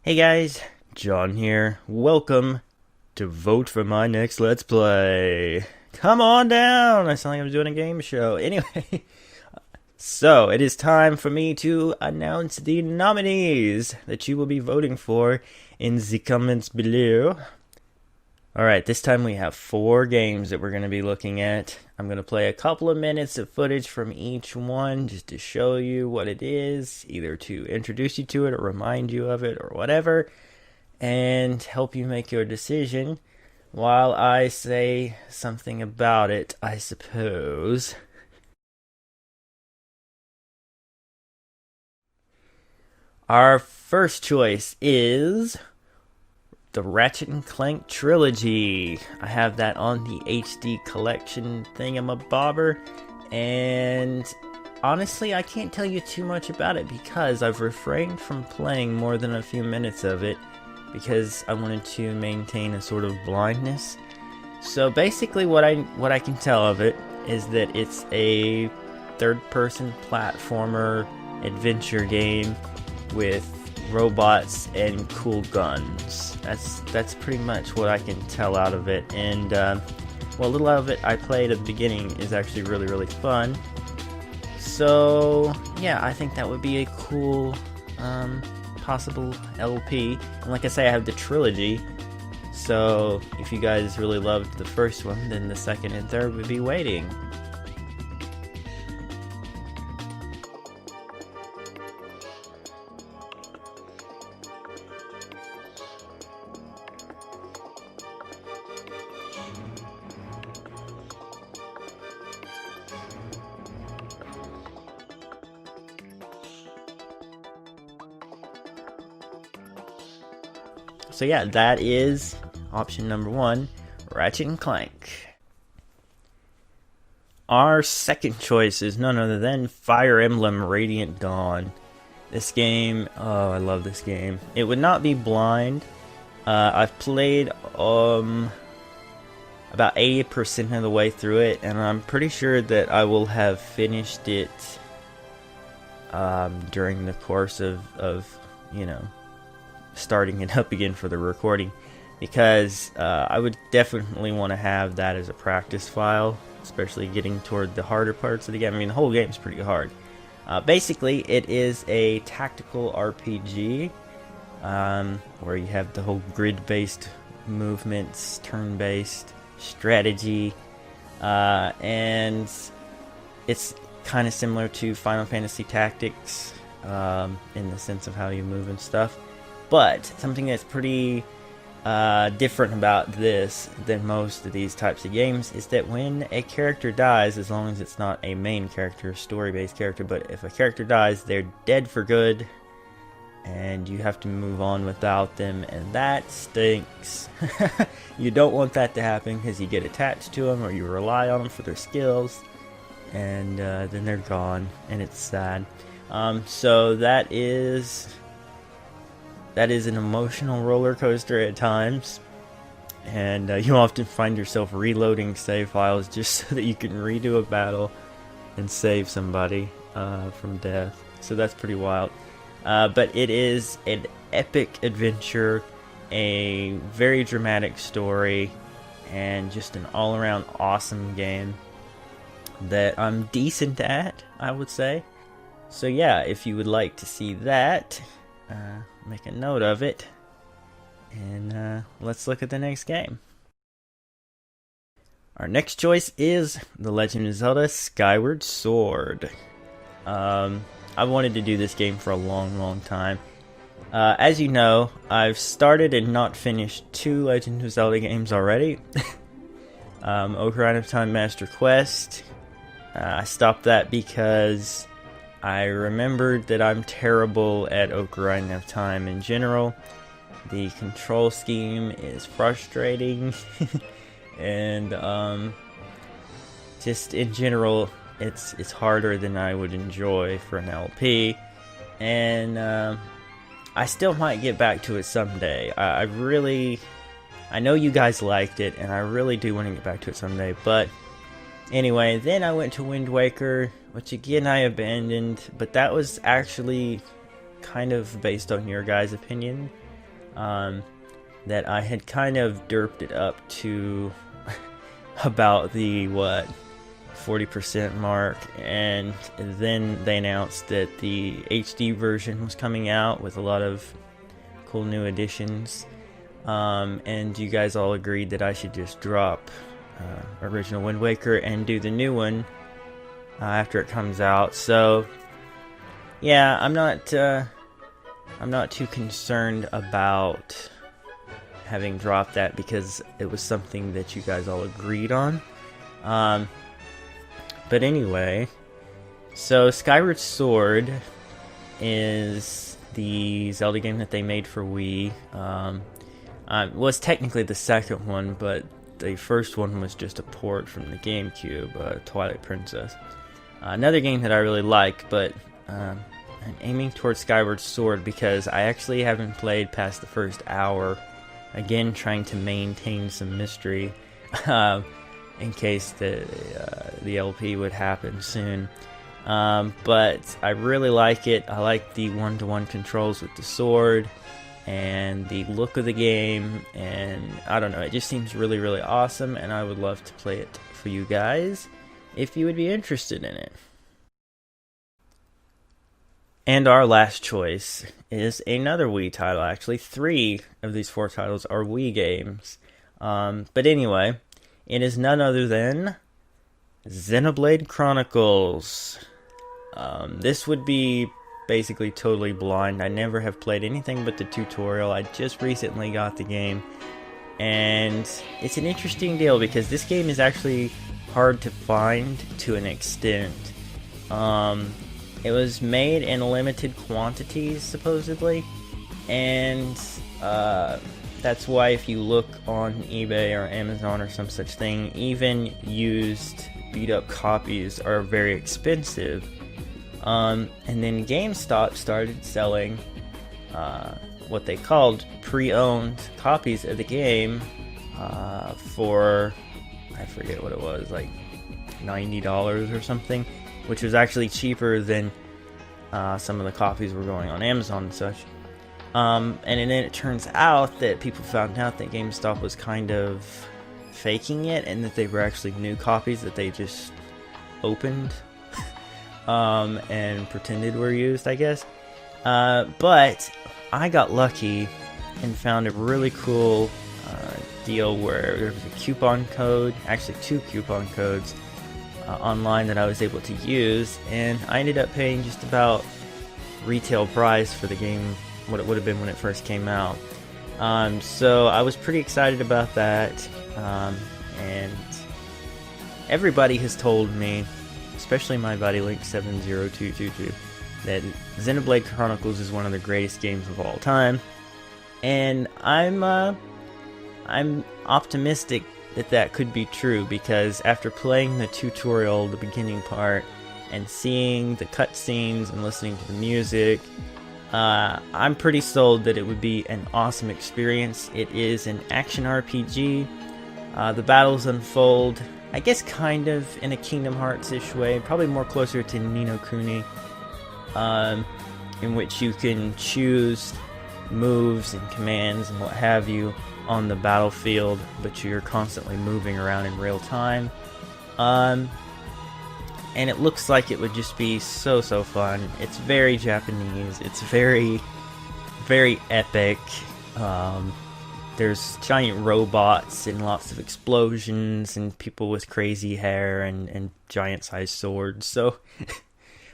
Hey guys, John here. Welcome to Vote for My Next Let's Play. Come on down! I sound like I'm doing a game show. Anyway, so it is time for me to announce the nominees that you will be voting for in the comments below. Alright, this time we have 4 games that we're going to be looking at. I'm going to play a couple of minutes of footage from each one just to show you what it is, either to introduce you to it or remind you of it or whatever, and help you make your decision while I say something about it, I suppose. Our first choice is the Ratchet and Clank trilogy. I have that on the HD collection thingamabobber, and honestly, I can't tell you too much about it because I've refrained from playing more than a few minutes of it because I wanted to maintain a sort of blindness. So basically, what I can tell of it is that it's a third-person platformer adventure game with robots and cool guns. That's pretty much what I can tell out of it. And well, a little of it I played at the beginning is actually really fun. So yeah, I think that would be a cool possible LP. And like I say, I have the trilogy. So if you guys really loved the first one, then the second and third would be waiting. So yeah, that is option number 1, Ratchet and Clank. Our second choice is none other than Fire Emblem Radiant Dawn. This game, oh, I love this game. It would not be blind. I've played about 80% of the way through it, and I'm pretty sure that I will have finished it during the course of you know, starting it up again for the recording, because I would definitely want to have that as a practice file, especially getting toward the harder parts of the game. I mean, the whole game is pretty hard. Basically, it is a tactical RPG where you have the whole grid-based movements, turn-based strategy, and it's kind of similar to Final Fantasy Tactics in the sense of how you move and stuff. But something that's pretty different about this than most of these types of games is that when a character dies, as long as it's not a main character, story-based character, but if a character dies, they're dead for good, and you have to move on without them, and that stinks. You don't want that to happen because you get attached to them or you rely on them for their skills, and then they're gone, and it's sad. So that is an emotional roller coaster at times, and you often find yourself reloading save files just so that you can redo a battle and save somebody from death. So that's pretty wild. But it is an epic adventure, a very dramatic story, and just an all-around awesome game that I'm decent at, I would say. So yeah, if you would like to see that, make a note of it, and let's look at the next game. Our next choice is The Legend of Zelda Skyward Sword. I wanted to do this game for a long time. As you know, I've started and not finished 2 Legend of Zelda games already. Ocarina of Time Master Quest. I stopped that because I remembered that I'm terrible at Ocarina of Time in general. The control scheme is frustrating, and just in general, it's harder than I would enjoy for an LP. And I still might get back to it someday. I know you guys liked it, and I really do want to get back to it someday. But anyway, then I went to Wind Waker, which again I abandoned, but that was actually kind of based on your guys' opinion. that I had kind of derped it up to about the 40% mark, and then they announced that the HD version was coming out with a lot of cool new additions, and you guys all agreed that I should just drop original Wind Waker and do the new one after it comes out. So yeah, I'm not too concerned about having dropped that because it was something that you guys all agreed on. But anyway, so Skyward Sword is the Zelda game that they made for Wii. Was technically the second one, but the first one was just a port from the GameCube, Twilight Princess. Another game that I really like, but I'm aiming towards Skyward Sword because I actually haven't played past the first hour. Again, trying to maintain some mystery in case the LP would happen soon. But I really like it. I like the one-to-one controls with the sword and the look of the game, and I don't know, it just seems really, really awesome, and I would love to play it for you guys if you would be interested in it. And our last choice is another Wii title. Actually, 3 of these 4 titles are Wii games. But anyway, it is none other than Xenoblade Chronicles. This would be basically totally blind. I never have played anything but the tutorial. I just recently got the game. And it's an interesting deal because this game is actually hard to find to an extent. It was made in limited quantities, supposedly, and that's why if you look on eBay or Amazon or some such thing, even used beat-up copies are very expensive. And then GameStop started selling what they called pre-owned copies of the game for, I forget what it was, like $90 or something, which was actually cheaper than some of the copies were going on Amazon and such. And then it turns out that people found out that GameStop was kind of faking it, and that they were actually new copies that they just opened and pretended were used, I guess. But I got lucky and found a really cool deal where there was a coupon code, actually 2 coupon codes, online that I was able to use, and I ended up paying just about retail price for the game, what it would have been when it first came out. So I was pretty excited about that, and everybody has told me, especially my buddy Link70222, that Xenoblade Chronicles is one of the greatest games of all time, and I'm optimistic that could be true, because after playing the tutorial, the beginning part, and seeing the cutscenes and listening to the music, I'm pretty sold that it would be an awesome experience. It is an action RPG. The battles unfold, I guess, kind of in a Kingdom Hearts-ish way, probably more closer to Ni no Kuni, in which you can choose moves and commands and what have you on the battlefield, but you're constantly moving around in real time. And it looks like it would just be so fun. It's very Japanese. It's very, very epic. There's giant robots and lots of explosions and people with crazy hair and giant-sized swords. So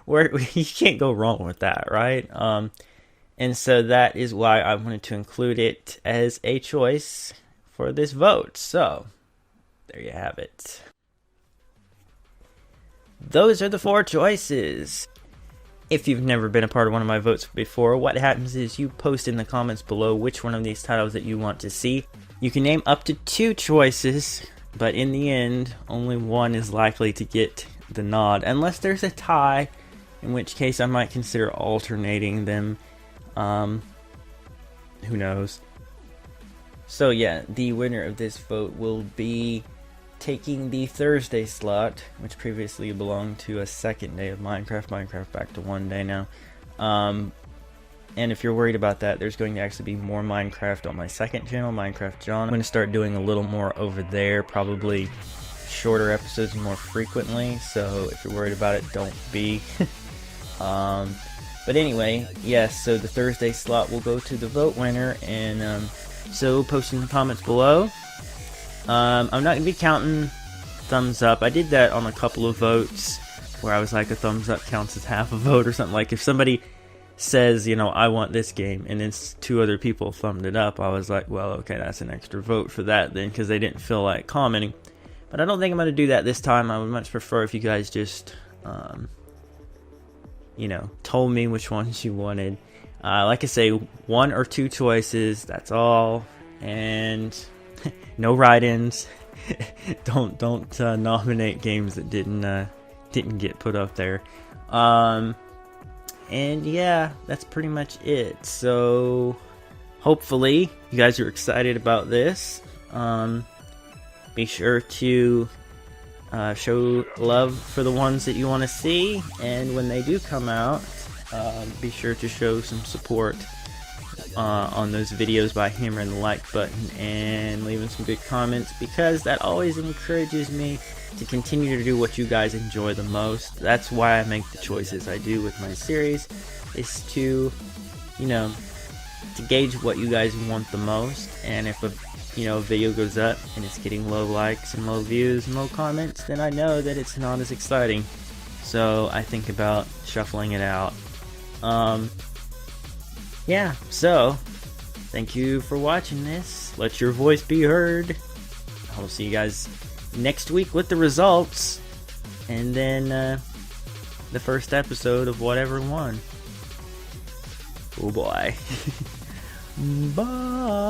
you can't go wrong with that, right? And so that is why I wanted to include it as a choice for this vote. So, there you have it. Those are the 4 choices. If you've never been a part of one of my votes before, what happens is you post in the comments below which one of these titles that you want to see. You can name up to 2 choices, but in the end, only one is likely to get the nod, unless there's a tie, in which case I might consider alternating them. Who knows? So yeah, the winner of this vote will be taking the Thursday slot, which previously belonged to a second day of Minecraft back to one day now. And if you're worried about that, there's going to actually be more Minecraft on my second channel, Minecraft John. I'm going to start doing a little more over there, probably shorter episodes more frequently, so if you're worried about it, don't be. But anyway, yes, so the Thursday slot will go to the vote winner, and so post in the comments below. I'm not going to be counting thumbs up. I did that on a couple of votes where I was like, a thumbs up counts as half a vote or something. Like if somebody says, you know, I want this game, and then 2 other people thumbed it up, I was like, well, okay, that's an extra vote for that then, because they didn't feel like commenting. But I don't think I'm going to do that this time. I would much prefer if you guys just, you know, told me which ones you wanted. Like I say, 1 or 2 choices, that's all. And no write-ins. don't nominate games that didn't get put up there. And yeah, that's pretty much it. So hopefully you guys are excited about this. Be sure to show love for the ones that you want to see, and when they do come out, be sure to show some support on those videos by hammering the like button and leaving some good comments, because that always encourages me to continue to do what you guys enjoy the most. That's why I make the choices I do with my series, is to, you know, to gauge what you guys want the most. And if a video goes up and it's getting low likes and low views and low comments, then I know that it's not as exciting, so I think about shuffling it out. Yeah, so thank you for watching this. Let your voice be heard. I'll see you guys next week with the results, and then the first episode of whatever won. Oh boy. Bye.